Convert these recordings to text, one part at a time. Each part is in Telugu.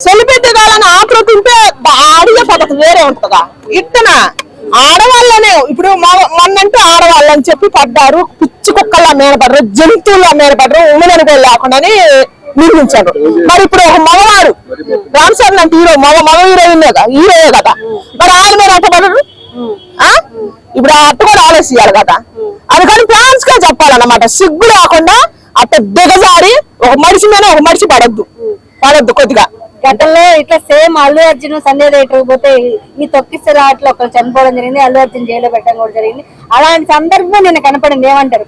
సెలిబ్రిటీ కావాలని ఆకృతి ఉంటే అడిగే పద్ధతి వేరే ఉంటుందా? ఇట్టన ఆడవాళ్ళనే ఇప్పుడు మొన్నంటే ఆడవాళ్ళని చెప్పి పడ్డారు, పిచ్చి కుక్కల్లా మేనపడ్డారు, జంతువుల్లా మేనపడ్డారు, ఉమెన్ కూడా లేకుండాని నిర్మించారు. మరి ఇప్పుడు ఒక మగవాడు రామ్ చరణ్ అంటే హీరో, మగ హీరోయే కదా, మరి ఆయన మీద అట్టపడరు? ఇప్పుడు అట్ట కూడా ఆలోచించాలి కదా. అందుకని ఫ్యాన్స్ గా చెప్పాలన్నమాట, సిగ్గు లేకుండా అట్ట దిగజారి ఒక మనిషి మీద ఒక మనిషి పడద్దు కొద్దిగా. గతంలో ఇట్లా సేమ్ అల్లు అర్జున్ సంజయ్ థియేటర్ పోతే ఈ తొక్కిస్తారు ఆటలో ఒకరు చనిపోవడం జరిగింది, అల్లు అర్జున్ జైల్లో పెట్టడం కూడా జరిగింది. అలాంటి సందర్భం నేను కనపడింది, ఏమంటారు?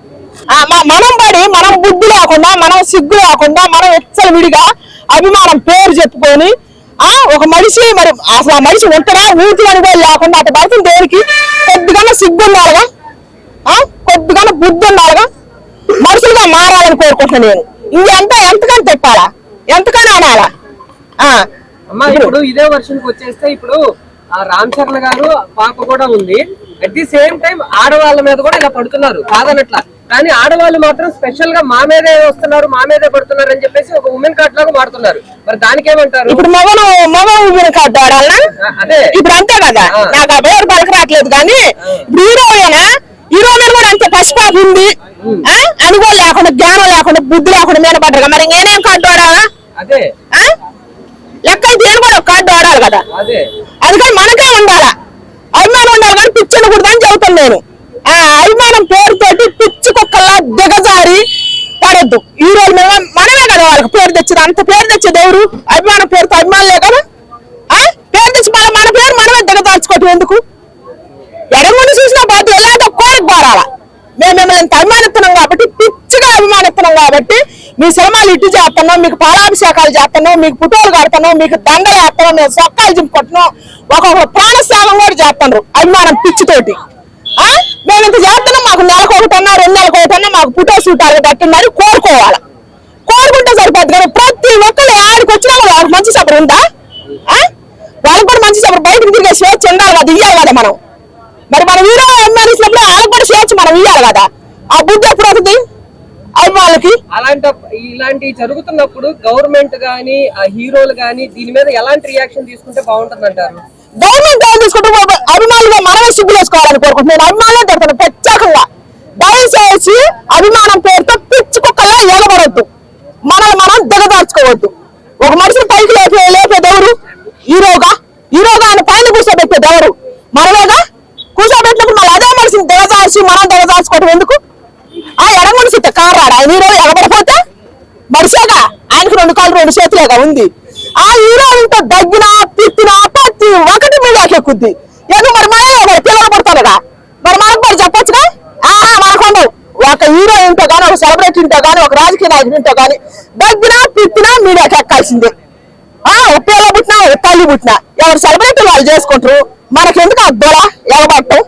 మనం పడి మనం బుద్ధి లేకుండా, మనం సిగ్గు లేకుండా, మనం ఎచ్చలు విడిగా అభిమానం పేరు చెప్పుకొని ఒక మనిషి, మరి అసలు ఆ మనిషి ఉంటారా ఊతులని కూడా లేకుండా అటు పడుతుంది. దేనికి? కొద్దిగా సిగ్గు ఉండాలిగా, కొద్దిగా బుద్ధి ఉండాలిగా, మనుషులుగా మారాలని కోరుకుంటున్నాను నేను. ఇంకంతా ఎంతకని చెప్పాలా, ఎంతకని అనాలా? అమ్మా ఇప్పుడు ఇదే వర్షన్కి వచ్చేస్తే ఇప్పుడు రామ్ చరణ్ గారు పాప కూడా ఉంది, అట్ ది సేమ్ టైం ఆడవాళ్ళ మీద కూడా ఇలా పడుతున్నారు కాదనట్లా, కానీ ఆడవాళ్ళు మాత్రం స్పెషల్ గా మా మీదే వస్తున్నారు, మా మీదే పడుతున్నారు అని చెప్పేసి ఒక ఉమెన్ కార్డ్ లాగా మారుతున్నారు. మరి దానికి ఏమంటారు? ఇప్పుడు మగ ఉమెన్ కార్డ్ వాడాలా? అదే ఇప్పుడు అంతే కదా, నాకు ఆ పేరు పలకరాట్లేదు. కానీ హీరో మీద కూడా అంతే పసిపాటు ఉంది, అనుభవం లేకుండా, జ్ఞానం లేకుండా, బుద్ధి లేకుండా మీద పడ్డారు. మరి నేనేం కార్డు వాడాలా? అదే లెక్క నేను కూడా ఒక కార్డు వాడాలి కదా. అందుకని మనకే ఉండాలా, అభిమానం ఉండాలి, కానీ పిచ్చి ఉండకూడదని చెబుతాను నేను. అభిమానం పేరుతోటి పిచ్చి కుక్కల్లా దిగజారి పడద్దు. హీరోల మీద మనమే కదా వాళ్ళకి పేరు తెచ్చేది, అంత పేరు తెచ్చేది ఎవరు? అభిమానం పేరుతో అభిమానులే కదా. పేరు తెచ్చి మన పేరు మనమే దిగజార్చుకోవటం ఎందుకు? ఎడముండి చూసినా పోతే ఏదో కోరిక బారాలా. మేము మిమ్మల్ని ఎంత అభిమానిస్తున్నాం కాబట్టి, పిచ్చిగా అభిమానిస్తున్నాం కాబట్టి, మీ సినిమాలు ఇటు చేస్తున్నాం, మీకు పాలాభిషేకాలు చేస్తున్నాం, మీకు పుటోలు కడుతున్నాం, మీకు దండలు వేస్తున్నాం, మేము సొక్కాలు చింపుకుంటున్నాం, ఒక్కొక్క ప్రాణస్త్యాగం కూడా చేస్తున్నారు అభిమానం పిచ్చితోటి. మేము ఇంత చేస్తున్నాం, మాకు నెలకు ఒకటన్నా 2 నెలలకు ఒకటన్నా మాకు పుటో సూటాలు కట్టిందని కోరుకోవాలి. కోరుకుంటే సరిపోద్ది కానీ ప్రతి ఒక్కరు ఆడికి వచ్చినా వాళ్ళకి మంచి సభ ఉందా? వాళ్ళకి కూడా మంచి సభ బయటకు తిరిగే స్వేచ్ఛ ఉండాలి కదా, ఇయ్యాలి కదా మనం. మరి మనం హీరో అభిమానించినప్పుడు వాళ్ళకి కూడా స్వేచ్ఛ మనం ఇయ్యాలి కదా. ఆ బుద్ధి ఎప్పుడు వస్తుంది అభిమానులకి? ఇలాంటివి జరుగుతున్నప్పుడు గవర్నమెంట్ గానీ ఆ హీరోలు గానీ దీని మీద ఎలాంటి రియాక్షన్ తీసుకుంటే బాగుంటుంది అంటారు? గవర్నమెంట్ ఏం తీసుకుంటే అభిమానులుగా మనమే సిగ్గు వేసుకోవాలని కోరుకుంటున్నాను. అభిమానులే పెడతాను ప్రత్యేకంగా. దయచేసి అభిమానం పేరుతో పిచ్చి కుక్కలా ఎగబడద్దు, మనల్ని మనం దిగదార్చుకోవద్దు. ఒక మనిషిని పైకి లేపేది ఎవరు? హీరోగా ఆయన పైన కూర్చోబెట్టేది ఎవరు? మనమేగా. కూర్చోబెట్టినప్పుడు మళ్ళీ అదే మనిషిని దిగదార్చి మనం దిగదార్చుకోవడం ఎందుకు? ఎడమనిసి కారాడు ఆయన హీరో ఎగబడిపోతే మనిషేగా, ఆయనకు 2 కాళ్ళు 2 చేతులేగా ఉంది. ఆ హీరో ఇంత దగ్గినా తిట్టినా ప్రతి ఒక్కటి మీడియాకి ఎక్కుద్ది. ఎందుకు? మరి మన పిల్లలు పుడతారుగా, మరి మనకు కూడా చెప్పొచ్చుగా. మనకుండవు. ఒక హీరో ఇంటో కానీ, ఒక సెలబ్రిటీ ఇంటో కానీ, ఒక రాజకీయ నాయకుడు ఇంటో కానీ దగ్గినా తిట్టినా మీడియాకి ఎక్కాల్సిందే. ఒక పిల్ల పుట్టినా, ఒక తల్లి పుట్టినా, ఎవరు సెలబ్రిటీ వాళ్ళు చేసుకుంటారు. మనకెందుకు ఆ దొర ఎగబట్టం?